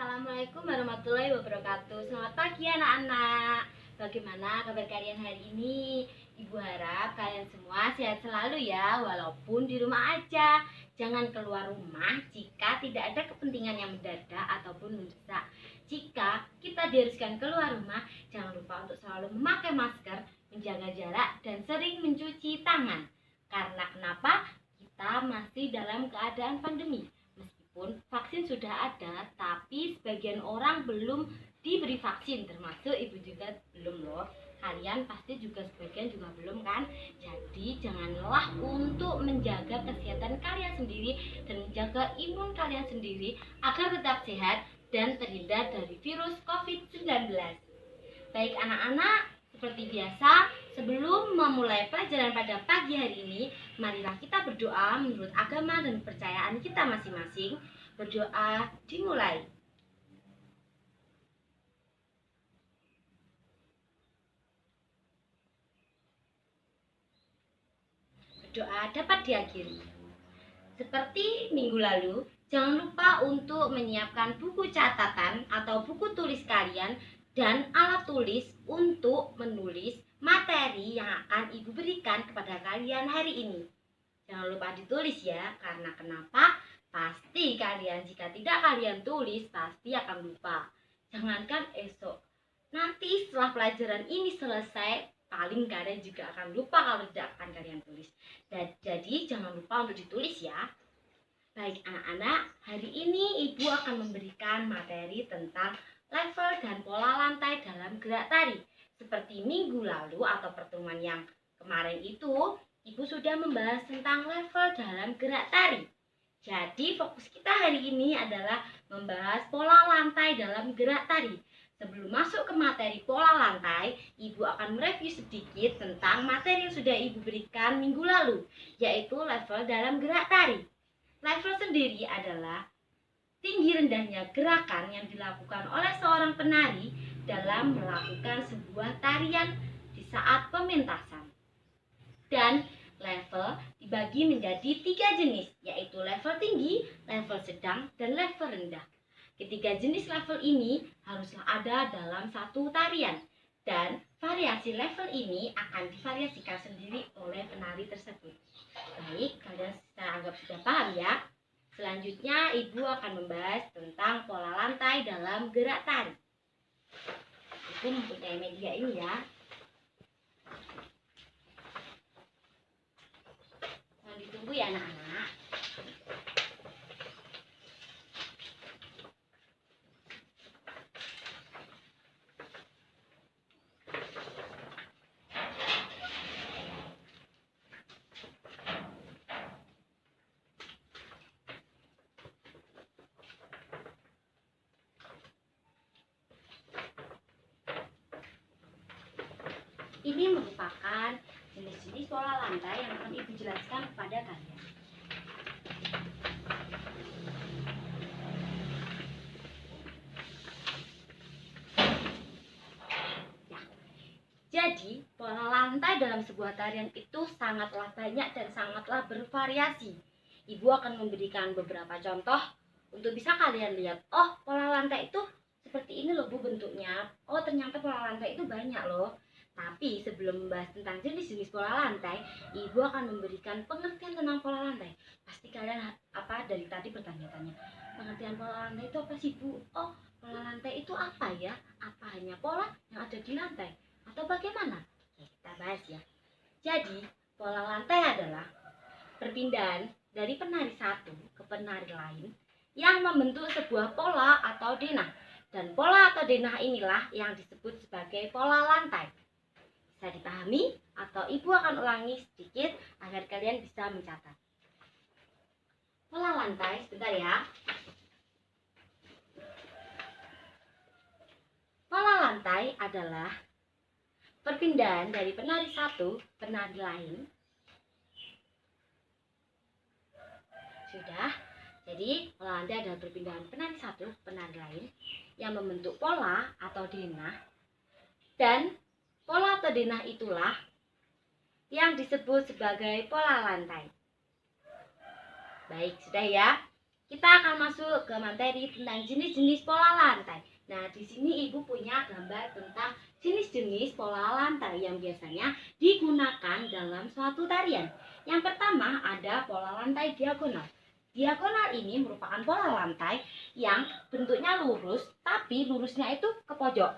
Assalamualaikum warahmatullahi wabarakatuh. Selamat pagi anak-anak. Bagaimana kabar kalian hari ini? Ibu harap kalian semua sehat selalu ya, walaupun di rumah aja. Jangan keluar rumah jika tidak ada kepentingan yang mendadak ataupun mendesak. Jika kita diharuskan keluar rumah, jangan lupa untuk selalu memakai masker, menjaga jarak, dan sering mencuci tangan. Karena kenapa? Kita masih dalam keadaan pandemi. Meskipun vaksin sudah ada, tapi sebagian orang belum diberi vaksin, termasuk ibu juga belum loh. Kalian pasti juga sebagian juga belum kan? Jadi jangan lelah untuk menjaga kesehatan kalian sendiri dan menjaga imun kalian sendiri agar tetap sehat dan terhindar dari virus COVID-19. Baik anak-anak, seperti biasa, sebelum memulai pelajaran pada pagi hari ini, marilah kita berdoa menurut agama dan kepercayaan kita masing-masing. Berdoa dimulai. Berdoa dapat diakhiri. Seperti minggu lalu, jangan lupa untuk menyiapkan buku catatan atau buku tulis kalian dan alat tulis untuk menulis materi yang akan ibu berikan kepada kalian hari ini. Jangan lupa ditulis ya, karena kenapa? Pasti kalian jika tidak kalian tulis pasti akan lupa. Jangankan esok, nanti setelah pelajaran ini selesai, paling kalian juga akan lupa kalau tidak akan kalian tulis. Jadi jangan lupa untuk ditulis ya. Baik anak-anak, hari ini ibu akan memberikan materi tentang level dan pola lantai dalam gerak tari. Seperti minggu lalu atau pertemuan yang kemarin itu, ibu sudah membahas tentang level dalam gerak tari. Jadi fokus kita hari ini adalah membahas pola lantai dalam gerak tari. Sebelum masuk ke materi pola lantai, ibu akan mereview sedikit tentang materi yang sudah ibu berikan minggu lalu, yaitu level dalam gerak tari. Level sendiri adalah tinggi rendahnya gerakan yang dilakukan oleh seorang penari dalam melakukan sebuah tarian di saat pementasan. Dan level dibagi menjadi 3 jenis, yaitu level tinggi, level sedang, dan level rendah. Ketiga jenis level ini haruslah ada dalam satu tarian, dan variasi level ini akan divariasikan sendiri oleh penari tersebut. Baik, kalian saya anggap sudah paham ya. Selanjutnya ibu akan membahas tentang pola lantai dalam gerak tari. Ibu mempunyai media ini ya. Ditunggu ya anak-anak. Ini merupakan jenis-jenis pola lantai yang akan ibu jelaskan kepada kalian. Ya. Jadi, pola lantai dalam sebuah tarian itu sangatlah banyak dan sangatlah bervariasi. Ibu akan memberikan beberapa contoh untuk bisa kalian lihat. Oh, pola lantai itu seperti ini loh Bu bentuknya. Oh, ternyata pola lantai itu banyak loh. Tapi sebelum membahas tentang jenis-jenis pola lantai, ibu akan memberikan pengertian tentang pola lantai. Pasti kalian dari tadi bertanya-tanya, pengertian pola lantai itu apa sih Bu? Oh, pola lantai itu apa ya? Apa hanya pola yang ada di lantai? Atau bagaimana? Oke, kita bahas ya. Jadi, pola lantai adalah perpindahan dari penari satu ke penari lain yang membentuk sebuah pola atau denah. Dan pola atau denah inilah yang disebut sebagai pola lantai. Bisa dipahami atau ibu akan ulangi sedikit agar kalian bisa mencatat. Pola lantai, sebentar ya. Pola lantai adalah perpindahan dari penari satu ke penari lain. Sudah. Jadi pola lantai adalah perpindahan penari satu ke penari lain yang membentuk pola atau denah. Dan pola atau denah itulah yang disebut sebagai pola lantai. Baik, sudah ya. kita akan masuk ke materi tentang jenis-jenis pola lantai. Nah, di sini Ibu punya gambar tentang jenis-jenis pola lantai yang biasanya digunakan dalam suatu tarian. Yang pertama ada pola lantai diagonal. Diagonal ini merupakan pola lantai yang bentuknya lurus, tapi lurusnya itu ke pojok.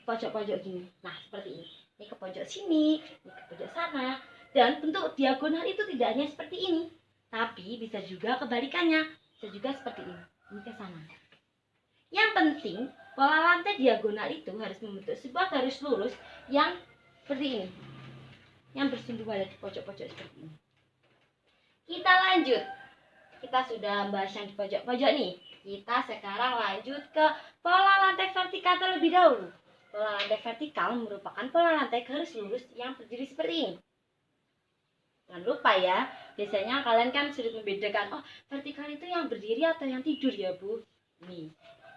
Pojok-pojok gini. Nah, seperti ini. Ini ke pojok sini, ini ke pojok sana. Dan bentuk diagonal itu tidak hanya seperti ini, tapi bisa juga kebalikannya. Bisa juga seperti ini. Ini ke sana. Yang penting, pola lantai diagonal itu harus membentuk sebuah garis lurus yang seperti ini. Yang bersumber pada di pojok-pojok seperti ini. Kita lanjut. Kita sudah membahas yang di pojok-pojok nih. Kita sekarang lanjut ke pola lantai vertikal terlebih dahulu. Pola lantai vertikal merupakan pola lantai garis lurus yang berdiri seperti ini. Jangan lupa ya, biasanya kalian kan sulit membedakan, oh vertikal itu yang berdiri atau yang tidur ya Bu. Nih,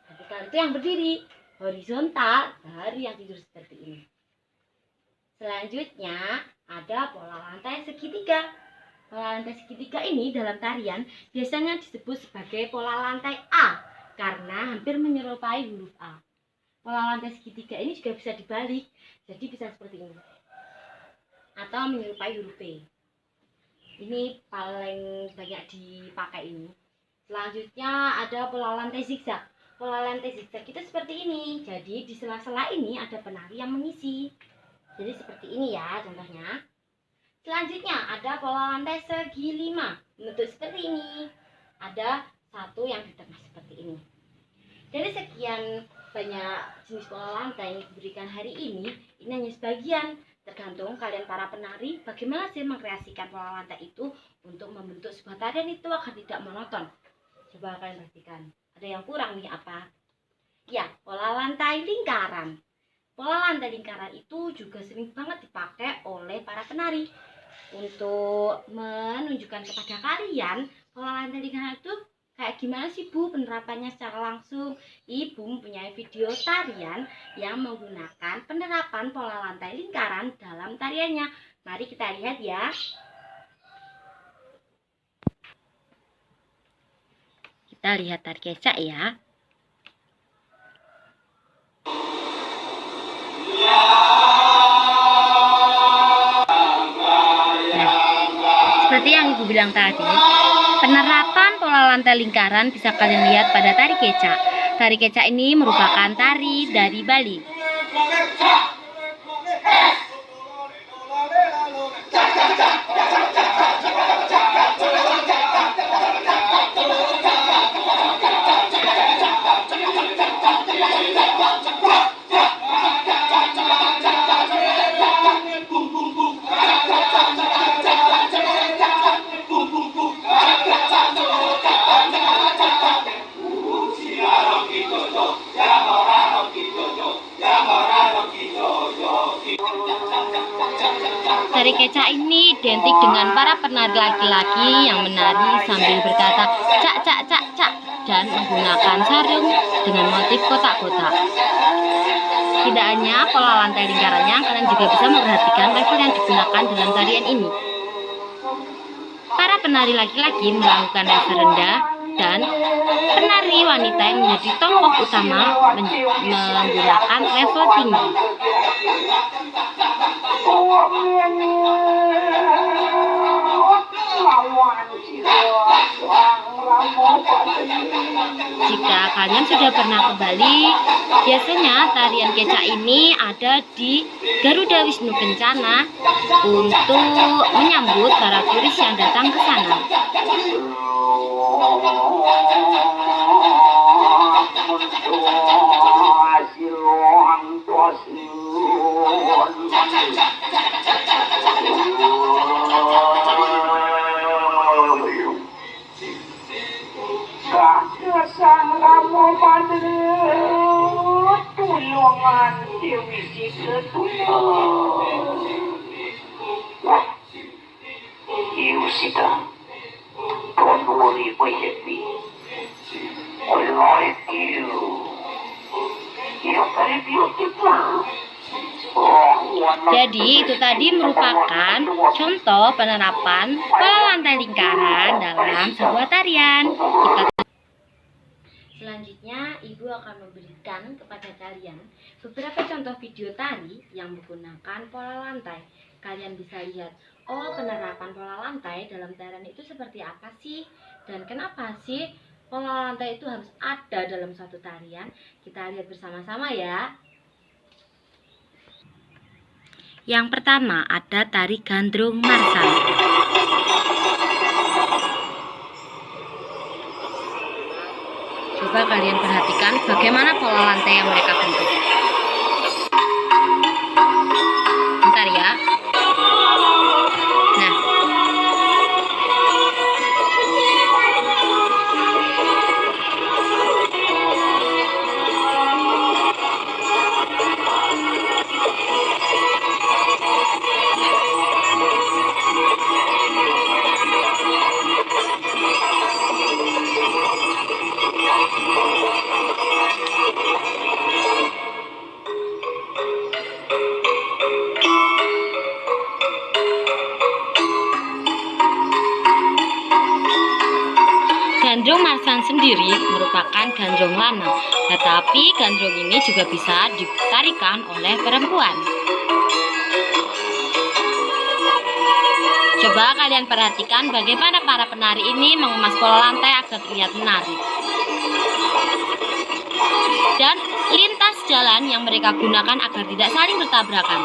vertikal itu yang berdiri, horizontal dari yang tidur seperti ini. Selanjutnya ada pola lantai segitiga. Pola lantai segitiga ini dalam tarian biasanya disebut sebagai pola lantai A karena hampir menyerupai huruf A. Pola lantai segitiga ini juga bisa dibalik, jadi bisa seperti ini atau menyerupai huruf P. Ini paling banyak dipakai ini. Selanjutnya ada pola lantai zigzag. Pola lantai zigzag itu seperti ini. Jadi di sela-sela ini ada penari yang mengisi. Jadi seperti ini ya contohnya. Selanjutnya ada pola lantai segi 5. Bentuk seperti ini. Ada satu yang di tengah seperti ini. Dari sekian banyak jenis pola lantai yang diberikan hari ini hanya sebagian. Tergantung kalian para penari bagaimana sih mengkreasikan pola lantai itu untuk membentuk sebuah tarian itu agar tidak monoton. Coba kalian perhatikan, ada yang kurang nih apa? Ya, pola lantai lingkaran. Pola lantai lingkaran itu juga sering banget dipakai oleh para penari untuk menunjukkan kepada kalian pola lantai lingkaran itu kayak gimana sih Bu penerapannya secara langsung. Ibu mempunyai video tarian yang menggunakan penerapan pola lantai lingkaran dalam tariannya. Mari kita lihat ya. Kita lihat tari kecak ya. Nah, seperti yang Ibu bilang tadi, penerapan pola lantai lingkaran bisa kalian lihat pada tari kecak. Tari kecak ini merupakan tari dari Bali. Tari kecak ini identik dengan para penari laki-laki yang menari sambil berkata cak cak cak cak dan menggunakan sarung dengan motif kotak-kotak. Tidak hanya pola lantai lingkarannya, kalian juga bisa memperhatikan level yang digunakan dalam tarian ini. Para penari laki-laki melakukan level rendah dan penari wanita yang menjadi tokoh utama menggunakan level tinggi. Jika kalian sudah pernah ke Bali, biasanya tarian kecak ini ada di Garuda Wisnu Kencana untuk menyambut para turis yang datang ke sana. Jadi itu tadi merupakan contoh penerapan pola lantai lingkaran dalam sebuah tarian. Kita Selanjutnya, Ibu akan memberikan kepada kalian beberapa contoh video tari yang menggunakan pola lantai. Kalian bisa lihat, oh penerapan pola lantai dalam tarian itu seperti apa sih? Dan kenapa sih pola lantai itu harus ada dalam suatu tarian? Kita lihat bersama-sama ya. Yang pertama ada tari gandrung marsan. Coba kalian perhatikan bagaimana pola lantai yang mereka bentuk. Bentar ya. Nah, gandrung marsan sendiri merupakan gandrung lanang, tetapi gandrung ini juga bisa ditarikan oleh perempuan. Coba kalian perhatikan bagaimana para penari ini mengemas pola lantai agar terlihat menarik. Dan lintas jalan yang mereka gunakan agar tidak saling bertabrakan.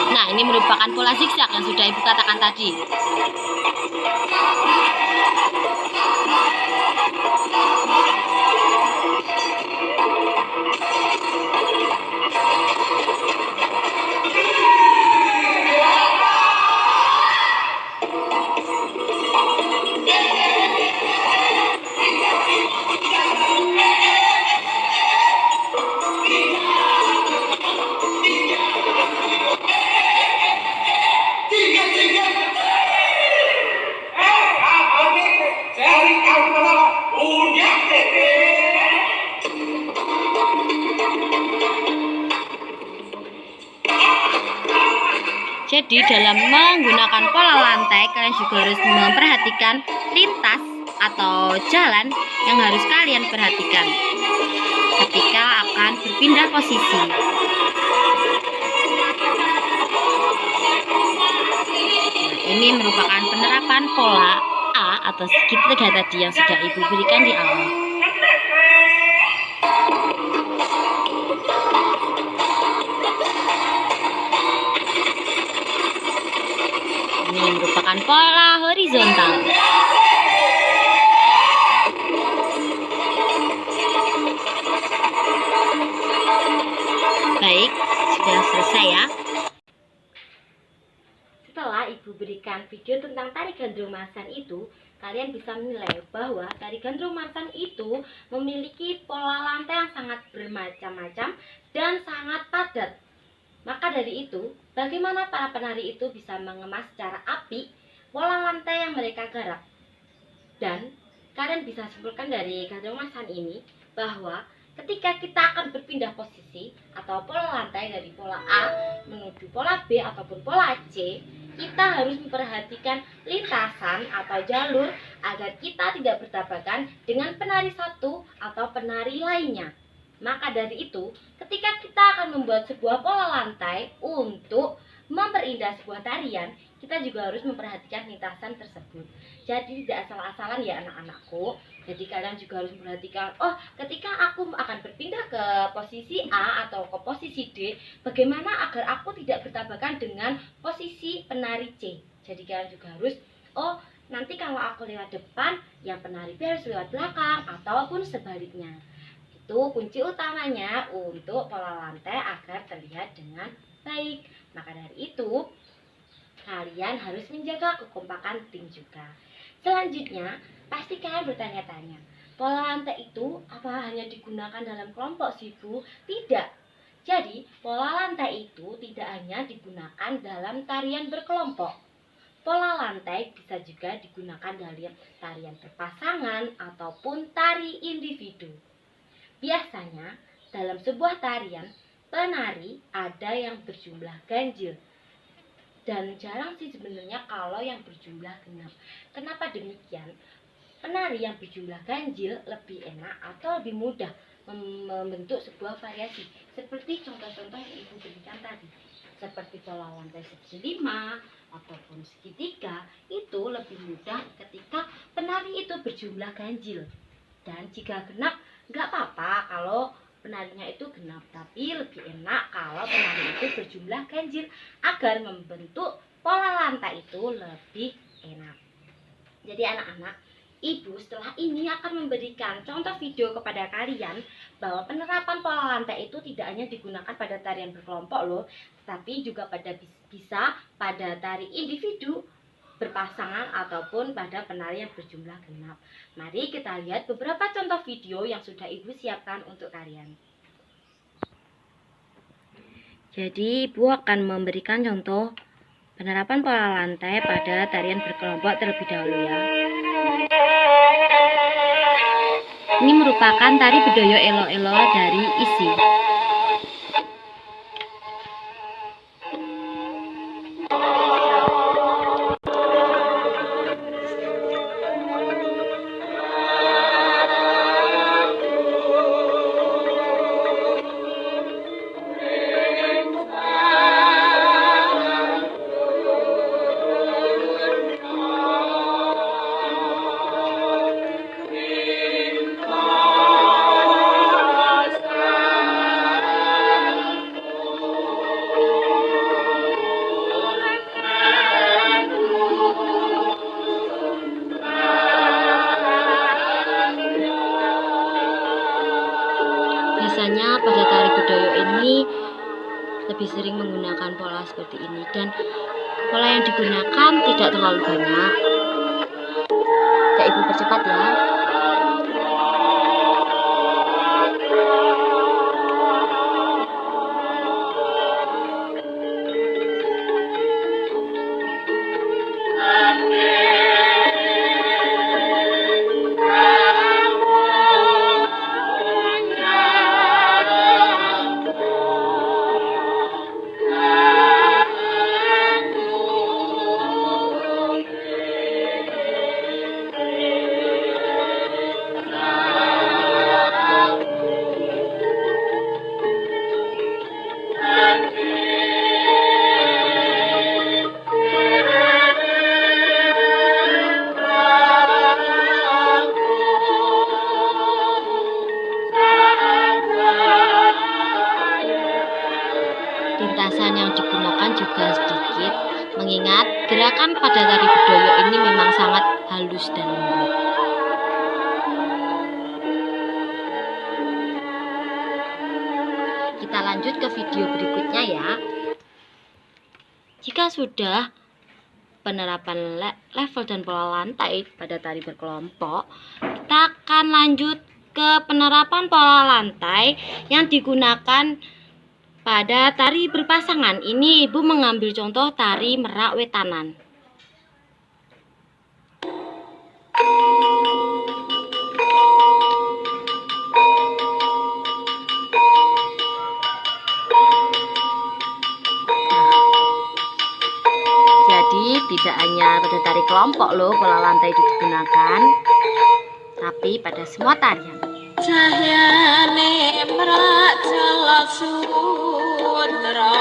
Nah, ini merupakan pola zigzag yang sudah Ibu katakan tadi. Jadi dalam menggunakan pola lantai, kalian juga harus memperhatikan lintas atau jalan yang harus kalian perhatikan ketika akan berpindah posisi. Nah, ini merupakan penerapan pola A atau segitiga tadi yang sudah Ibu berikan di awal. Ini merupakan pola horizontal. Baik, sudah selesai ya. Setelah Ibu berikan video tentang tari gandrung marsan itu, kalian bisa menilai bahwa tari gandrung marsan itu memiliki pola lantai yang sangat bermacam-macam dan sangat padat. Maka dari itu, bagaimana para penari itu bisa mengemas secara apik pola lantai yang mereka garap? Dan kalian bisa simpulkan dari gandrung marsan ini bahwa ketika kita akan berpindah posisi atau pola lantai dari pola A menuju pola B ataupun pola C, kita harus memperhatikan lintasan atau jalur agar kita tidak bertabrakan dengan penari satu atau penari lainnya. Maka dari itu, ketika kita akan membuat sebuah pola lantai untuk memperindah sebuah tarian, kita juga harus memperhatikan lintasan tersebut. Jadi tidak asal-asalan ya anak-anakku. Jadi kalian juga harus memperhatikan, oh ketika aku akan berpindah ke posisi A atau ke posisi D, bagaimana agar aku tidak bertabrakan dengan posisi penari C. Jadi kalian juga harus, oh nanti kalau aku lewat depan, yang penari B harus lewat belakang ataupun sebaliknya. Itu kunci utamanya untuk pola lantai agar terlihat dengan baik. Maka dari itu, kalian harus menjaga kekompakan tim juga. Selanjutnya, pasti kalian bertanya-tanya, pola lantai itu apa hanya digunakan dalam kelompok sih Bu? Tidak. Jadi, pola lantai itu tidak hanya digunakan dalam tarian berkelompok. Pola lantai bisa juga digunakan dalam tarian berpasangan ataupun tari individu. Biasanya dalam sebuah tarian, penari ada yang berjumlah ganjil. Dan jarang sih sebenarnya kalau yang berjumlah genap. Kenapa demikian? Penari yang berjumlah ganjil lebih enak atau lebih mudah membentuk sebuah variasi. Seperti contoh-contoh yang Ibu berikan tadi. Seperti pola lantai segi 5 ataupun segitiga, itu lebih mudah ketika penari itu berjumlah ganjil. Dan jika genap, nggak apa-apa kalau penarinya itu genap, tapi lebih enak kalau penari itu berjumlah ganjil agar membentuk pola lantai itu lebih enak. Jadi anak-anak, Ibu setelah ini akan memberikan contoh video kepada kalian bahwa penerapan pola lantai itu tidak hanya digunakan pada tarian berkelompok loh, tapi juga bisa pada tari individu, berpasangan ataupun pada penari yang berjumlah genap. Mari kita lihat beberapa contoh video yang sudah Ibu siapkan untuk kalian. Jadi Ibu akan memberikan contoh penerapan pola lantai pada tarian berkelompok terlebih dahulu ya. Ini merupakan tari bedoyo elo-elo dari ISI. Biasanya pada tari bedoyo ini lebih sering menggunakan pola seperti ini, dan pola yang digunakan tidak terlalu banyak. Ya, Ibu percepat ya. Lintasan yang digunakan juga sedikit, mengingat gerakan pada tari bedoyo ini memang sangat halus dan lembut. Kita lanjut ke video berikutnya ya. Jika sudah penerapan level dan pola lantai pada tari berkelompok, kita akan lanjut ke penerapan pola lantai yang digunakan pada tari berpasangan. Ini Ibu mengambil contoh tari merak wetanan. Jadi tidak hanya pada tari kelompok loh pola lantai digunakan, tapi pada semua tarian. Cahyane merak jelas sudra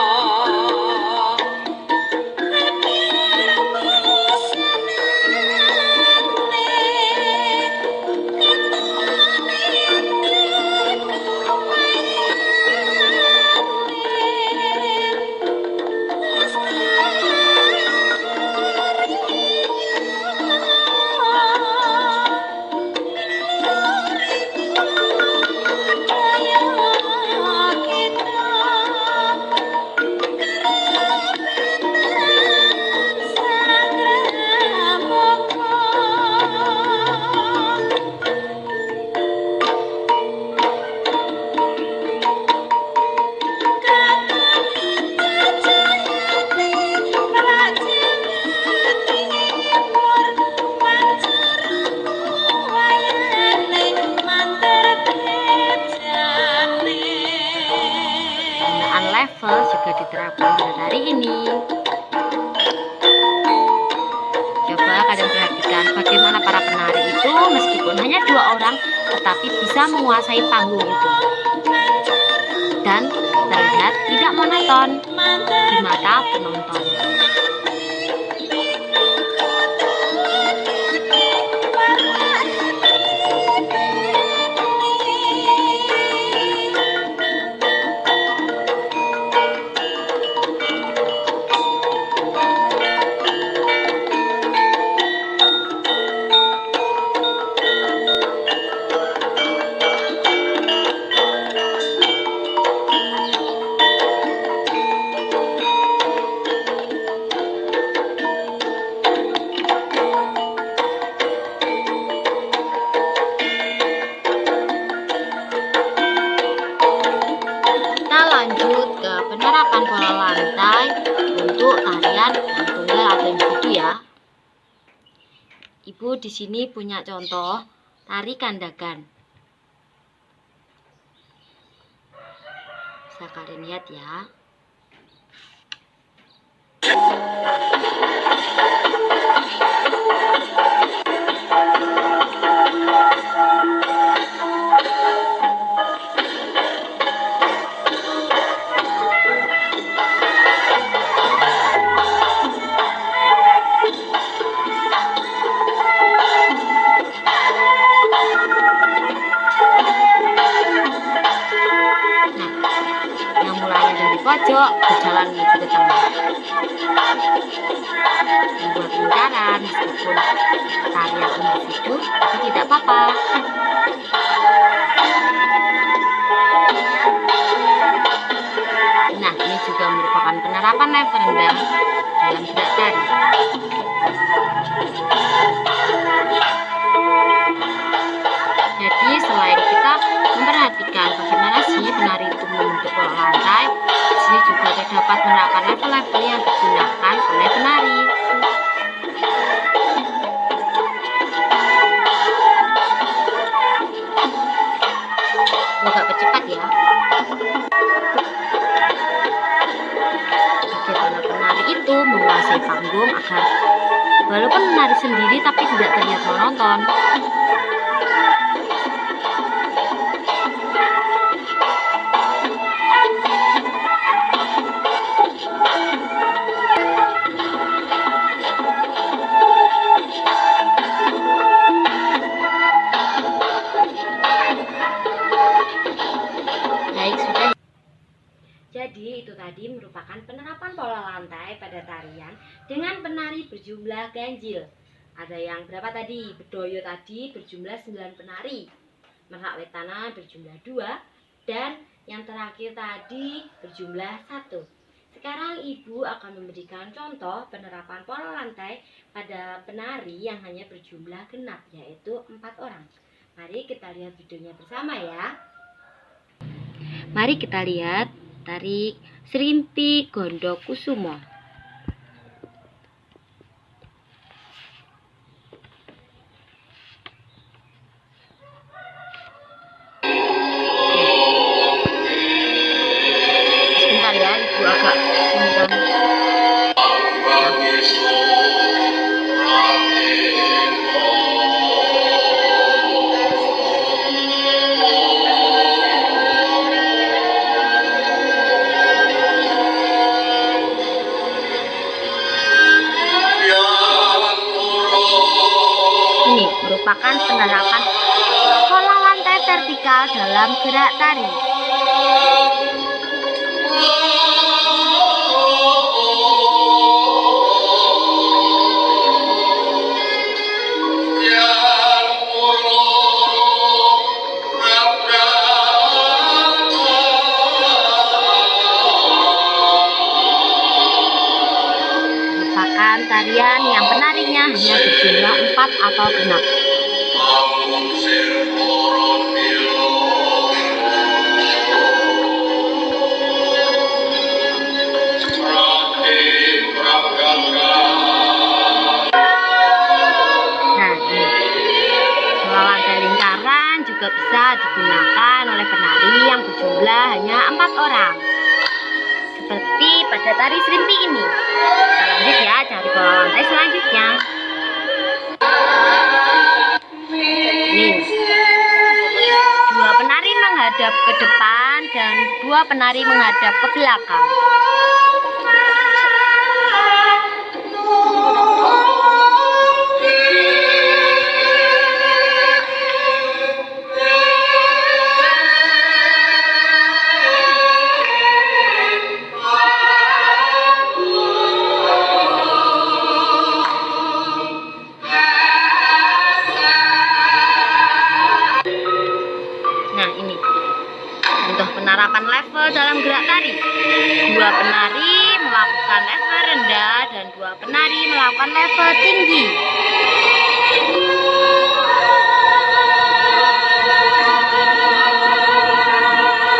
kita level juga diterapkan pada tari ini. Coba kalian perhatikan bagaimana para penari itu meskipun hanya 2 orang tetapi bisa menguasai panggung itu. Dan terlihat tidak monoton di mata penonton. Lanjut ke penerapan pola lantai untuk tarian tunggal atau individu ya. Ibu di sini punya contoh tari kandagan. Bisa kalian lihat ya. Pojok berjalan menuju ke tengah, membuat lingkaran meskipun tarian individu tapi tidak apa-apa. Nah, ini juga merupakan penerapan level rendah dalam gerak tari. Jadi selain kita memperhatikan bagaimana sih penari itu membentuk pola lantai, di sini juga terdapat penerapan level-level yang digunakan oleh penari. Agak percepat ya. Bagaimana penari itu menguasai panggung agar walaupun menari sendiri tapi tidak terlihat monoton. Jadi itu tadi merupakan penerapan pola lantai pada tarian dengan penari berjumlah ganjil. Ada yang berapa tadi? Bedoyo tadi berjumlah 9 penari, Merak Wetana berjumlah 2, dan yang terakhir tadi berjumlah 1. Sekarang Ibu akan memberikan contoh penerapan pola lantai pada penari yang hanya berjumlah genap, yaitu 4 orang. Mari kita lihat videonya bersama ya. Mari kita lihat tari Srimpi Gondokusumo. Sebentar ya, Ibu agak sungkan. Ini merupakan penerapan pola lantai vertikal dalam gerak tari. Merupakan tarian yang penarinya hanya berjumlah 4 atau genap. juga bisa digunakan oleh penari yang berjumlah hanya 4 orang. seperti pada tari serimpi ini. Kita lanjut ya, cari pola lantai selanjutnya. Nih, 2 penari menghadap ke depan dan 2 penari menghadap ke belakang. Nah, ini contoh penerapan level dalam gerak tari. 2 penari melakukan level rendah dan 2 penari melakukan level tinggi.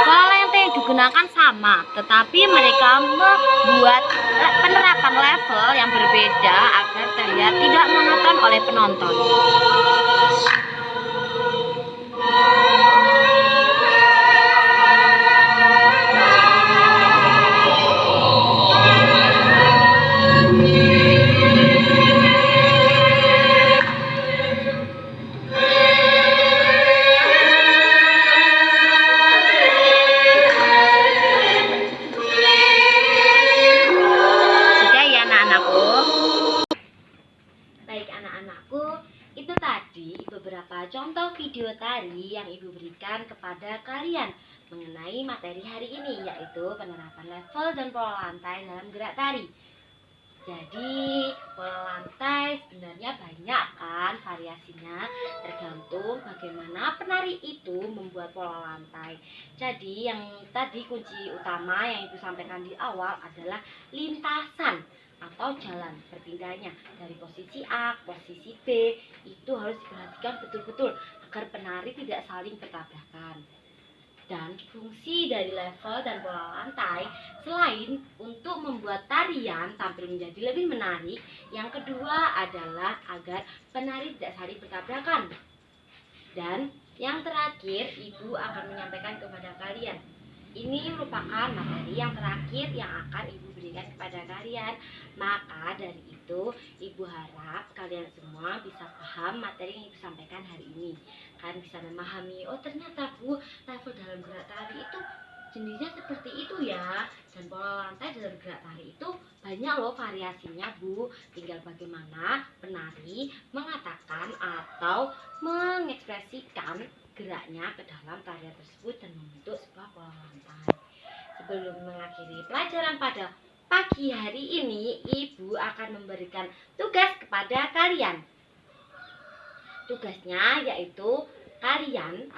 Pola lantai yang digunakan sama, tetapi mereka membuat penerapan level yang berbeda agar terlihat tidak monoton oleh penonton. Baik anak-anakku, itu tadi beberapa contoh video tari yang Ibu berikan kepada kalian mengenai materi hari ini, yaitu penerapan level dan pola lantai dalam gerak tari. Jadi pola lantai sebenarnya banyak kan variasinya, tergantung bagaimana penari itu membuat pola lantai. Jadi yang tadi kunci utama yang Ibu sampaikan di awal adalah lintasan atau jalan berpindahnya dari posisi A ke posisi B. Itu harus diperhatikan betul-betul agar penari tidak saling bertabrakan. Dan fungsi dari level dan pola lantai selain untuk membuat tarian tampil menjadi lebih menarik, yang kedua adalah agar penari tidak saling bertabrakan. Dan yang terakhir, Ibu akan menyampaikan kepada kalian, ini merupakan materi yang terakhir yang akan Ibu berikan kepada kalian. Maka dari itu, Ibu harap kalian semua bisa paham materi yang Ibu sampaikan hari ini. Kalian bisa memahami, oh ternyata Bu, level dalam gerak tari itu jenisnya seperti itu ya. Dan pola lantai dalam gerak tari itu banyak loh variasinya Bu. Tinggal bagaimana penari mengatakan atau mengekspresikan geraknya ke dalam tarian tersebut dan membentuk sebuah pola lantai. Sebelum mengakhiri pelajaran pada pagi hari ini, Ibu akan memberikan tugas kepada kalian. Tugasnya yaitu kalian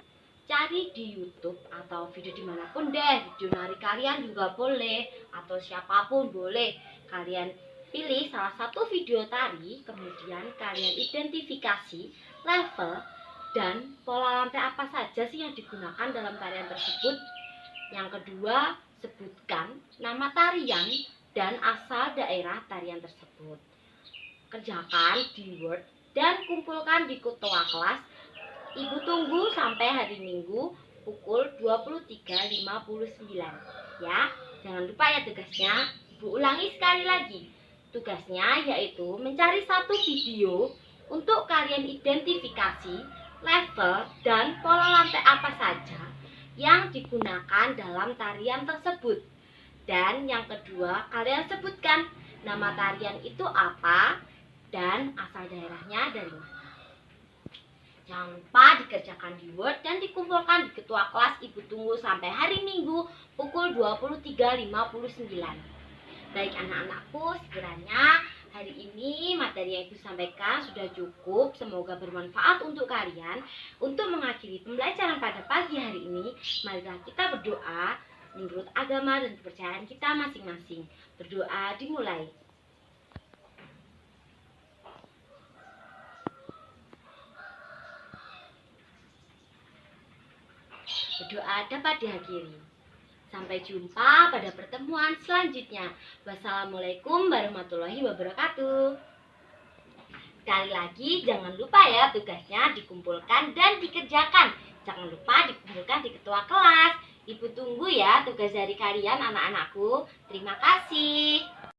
cari di YouTube atau video dimanapun deh, video nari kalian juga boleh atau siapapun boleh. Kalian pilih salah satu video tari, kemudian kalian identifikasi level dan pola lantai apa saja sih yang digunakan dalam tarian tersebut. Yang kedua, sebutkan nama tarian dan asal daerah tarian tersebut. Kerjakan di Word dan kumpulkan di ketua kelas. Ibu tunggu sampai hari Minggu pukul 23.59 ya. Jangan lupa ya tugasnya. Ibu ulangi sekali lagi. Tugasnya yaitu mencari satu video untuk kalian identifikasi level dan pola lantai apa saja yang digunakan dalam tarian tersebut. Dan yang kedua, kalian sebutkan nama tarian itu apa dan asal daerahnya dari mana. Jangan lupa dikerjakan di Word dan dikumpulkan di ketua kelas. Ibu tunggu sampai hari Minggu pukul 23.59. Baik anak-anakku, sekiranya hari ini materi yang Ibu sampaikan sudah cukup. Semoga bermanfaat untuk kalian. Untuk mengakhiri pembelajaran pada pagi hari ini, marilah kita berdoa menurut agama dan kepercayaan kita masing-masing. Berdoa dimulai. Berdoa dapat diakhiri. Sampai jumpa pada pertemuan selanjutnya. Wassalamualaikum warahmatullahi wabarakatuh. Sekali lagi, jangan lupa ya tugasnya dikumpulkan dan dikerjakan. Jangan lupa dikumpulkan di ketua kelas. Ibu tunggu ya tugas dari kalian anak-anakku. Terima kasih.